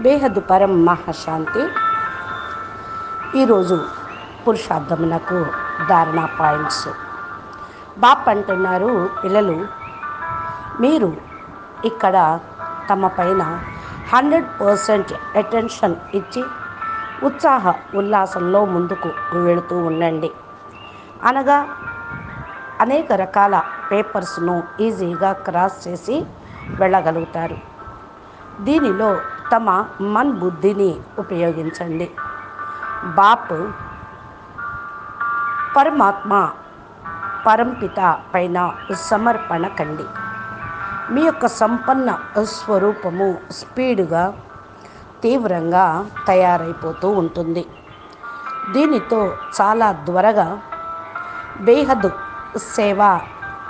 బేహద్దు పరం మహాశాంతి. ఈరోజు పురుషార్థమునకు ధారణ పాయింట్స్. బాప్ అంటున్నారు, పిల్లలు మీరు ఇక్కడ తమ పైన 100% అటెన్షన్ ఇచ్చి ఉత్సాహ ఉల్లాసంలో ముందుకు వెళుతూ ఉండండి. అనగా అనేక రకాల పేపర్స్ను ఈజీగా క్రాస్ చేసి వెళ్ళగలుగుతారు. దీనిలో తమ మన్ బుద్ధిని ఉపయోగించండి. బాప్ పరమాత్మ పరంపిత పైన సమర్పణ కండి. మీ యొక్క సంపన్న స్వరూపము స్పీడ్గా తీవ్రంగా తయారైపోతూ ఉంటుంది. దీనితో చాలా త్వరగా బేహద్ సేవా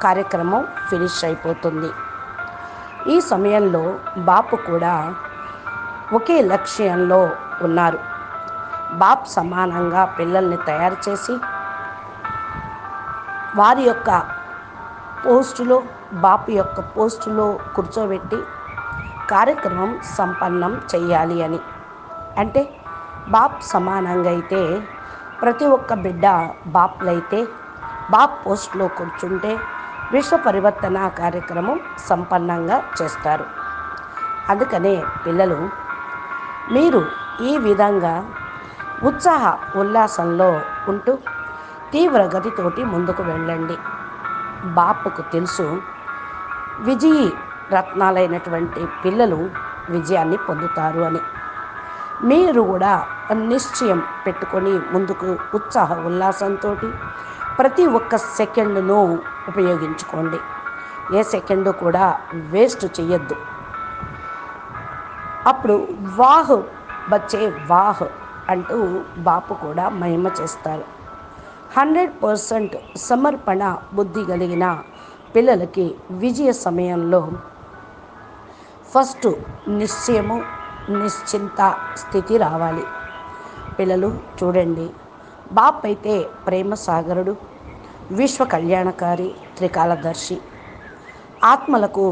కార్యక్రమం ఫినిష్ అయిపోతుంది. ఈ సమయంలో బాపు కూడా ఒకే లక్ష్యంలో ఉన్నారు. బాప్ సమానంగా పిల్లల్ని తయారు చేసి వారి యొక్క పోస్టులో బాపు యొక్క పోస్టులో కూర్చోబెట్టి కార్యక్రమం సంపన్నం చేయాలి అని. అంటే బాప్ సమానంగా అయితే ప్రతి ఒక్క బిడ్డ బాప్లైతే బాప్ పోస్టులో కూర్చుంటే విశ్వ పరివర్తన కార్యక్రమం సంపన్నంగా చేస్తారు. అందుకనే పిల్లలు మీరు ఈ విధంగా ఉత్సాహ ఉల్లాసంలో ఉంటూ తీవ్ర గతితోటి ముందుకు వెళ్ళండి. బాపుకు తెలుసు విజయీ రత్నాలైనటువంటి పిల్లలు విజయాన్ని పొందుతారు అని. మీరు కూడా నిశ్చయం పెట్టుకొని ముందుకు ఉత్సాహ ఉల్లాసంతో ప్రతి ఒక్క సెకండ్ను ఉపయోగించుకోండి. ఏ సెకండు కూడా వేస్ట్ చెయ్యొద్దు. అప్పుడు వాహ్ బచ్చే వాహ్ అంటూ బాపు కూడా మహిమ చేస్తారు. 100% సమర్పణ బుద్ధి కలిగిన పిల్లలకి విజయ సమయంలో ఫస్ట్ నిశ్చయము నిశ్చింత స్థితి రావాలి. పిల్లలు చూడండి, బాప్ అయితే ప్రేమ సాగరుడు, విశ్వ కళ్యాణకారి, త్రికాలదర్శి. ఆత్మలకు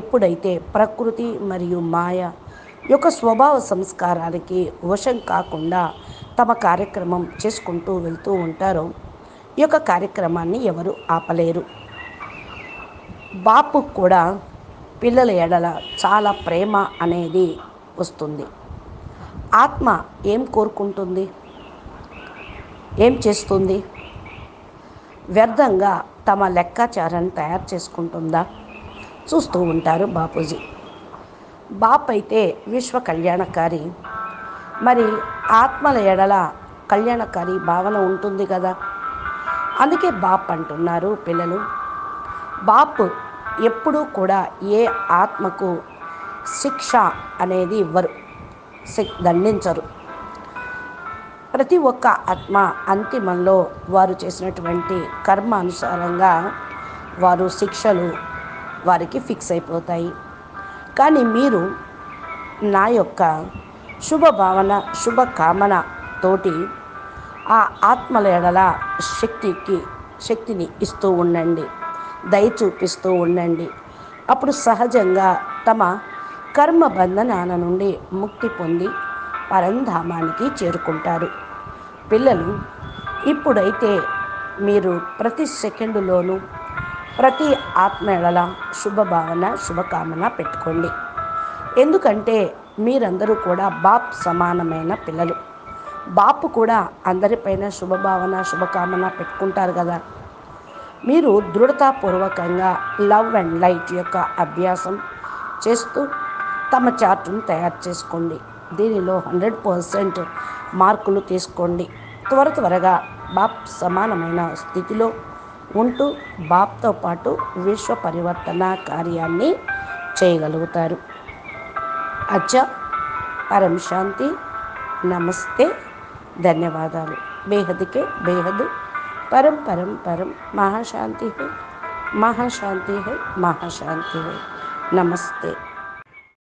ఎప్పుడైతే ప్రకృతి మరియు మాయ యొక్క స్వభావ సంస్కారాలకి వశం కాకుండా తమ కార్యక్రమం చేసుకుంటూ వెళ్తూ ఉంటారో ఈ యొక్క కార్యక్రమాన్ని ఎవరు ఆపలేరు. బాపు కూడా పిల్లల ఎడల చాలా ప్రేమ అనేది వస్తుంది. ఆత్మ ఏం కోరుకుంటుంది, ఏం చేస్తుంది? వ్యర్థంగా తమ లెక్కాచారాన్ని తయారు చేసుకుంటుందా? చూస్తూ ఉంటారు బాపూజీ. బాప్ అయితే విశ్వ కళ్యాణకారి, మరి ఆత్మల ఎడల కళ్యాణకారి భావన ఉంటుంది కదా. అందుకే బాప్ అంటున్నారు, పిల్లలు బాప్ ఎప్పుడూ కూడా ఏ ఆత్మకు శిక్ష అనేది ఇవ్వరు, దండించరు. ప్రతి ఒక్క ఆత్మ అంతిమంలో వారు చేసినటువంటి కర్మ అనుసారంగా వారు శిక్షలు వారికి ఫిక్స్ అయిపోతాయి. కానీ మీరు నా యొక్క శుభభావన శుభకామన తోటి ఆ ఆత్మల ఎడల శక్తిని ఇస్తూ ఉండండి, దయ చూపిస్తూ ఉండండి. అప్పుడు సహజంగా తమ కర్మ బంధనాల నుండి ముక్తి పొంది పరంధామానికి చేరుకుంటారు. పిల్లలు ఇప్పుడైతే మీరు ప్రతి సెకండులోనూ ప్రతి ఆత్మ ఎడల శుభభావన శుభకామన పెట్టుకోండి. ఎందుకంటే మీరందరూ కూడా బాప్ సమానమైన పిల్లలు. బాపు కూడా అందరిపైన శుభభావన శుభకామన పెట్టుకుంటారు కదా. మీరు దృఢతాపూర్వకంగా లవ్ అండ్ లైట్ యొక్క అభ్యాసం చేస్తూ తమ చార్టును తయారు చేసుకోండి. దీనిలో 100% మార్కులు తీసుకోండి. త్వరగా బాప్ సమానమైన స్థితిలో ఉంటూ బాప్తో పాటు విశ్వ పరివర్తన కార్యాన్ని చేయగలుగుతారు. అచ్చా, పరం శాంతి, నమస్తే, ధన్యవాదాలు. బేహద్కే బేహద్, పరం పరం పరం, మహాశాంతి హై, మహాశాంతి హై, మహాశాంతి హై. నమస్తే.